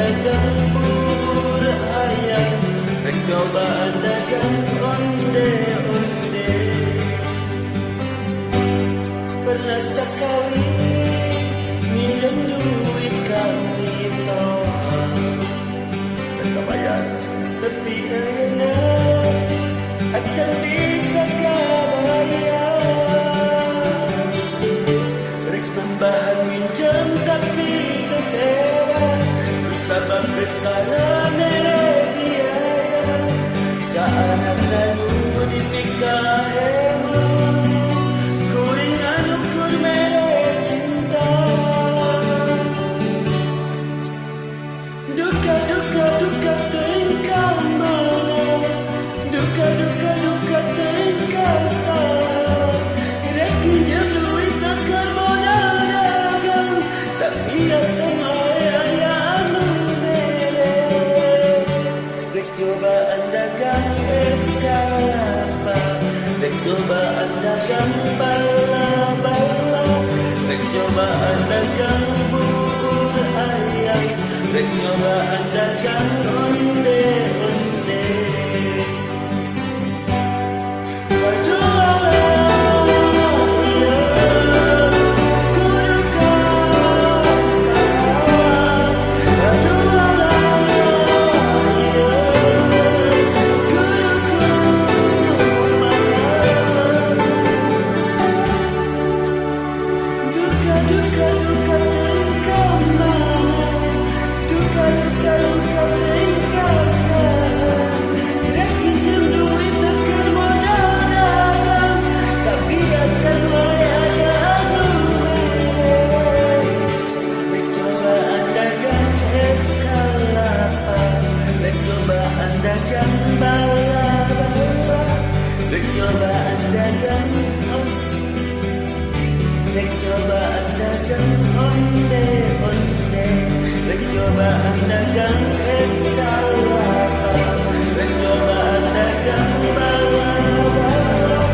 dagang bubur ayam, rek cobaan dagang onde-onde. Pernah sekali minjem duit kami toh, kata bayar tapi ayeuna acan bisa kabayar. Rek tambahan minjem tapi kesewa, bersama bestara mere biaya, ka anak nanu dipika hema, kuring anu kur mere cinta. Duka duka duka tingkah mana, duka duka duka tingkah salah. Rek pinjam duit takkan modal dagang, tapi sama ayah anu mere. Rek cobaan dagang es kelapa, rek cobaan dagang bala-bala, rek cobaan dagang bubur ayam, rek cobaan dagang onde-onde. Dagang bala-bala, rek cobaan dagang rek cobaan dagang onde-onde, rek cobaan dagang es kelapa, rek cobaan dagang bala-bala,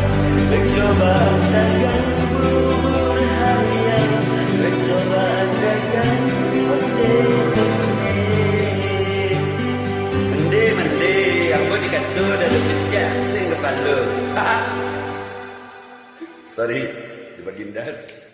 rek cobaan dagang bubur ayam, rek cobaan dagang onde-onde. Mende, aku dikatu dari kerja sing kepala. Sorry, di bagindas.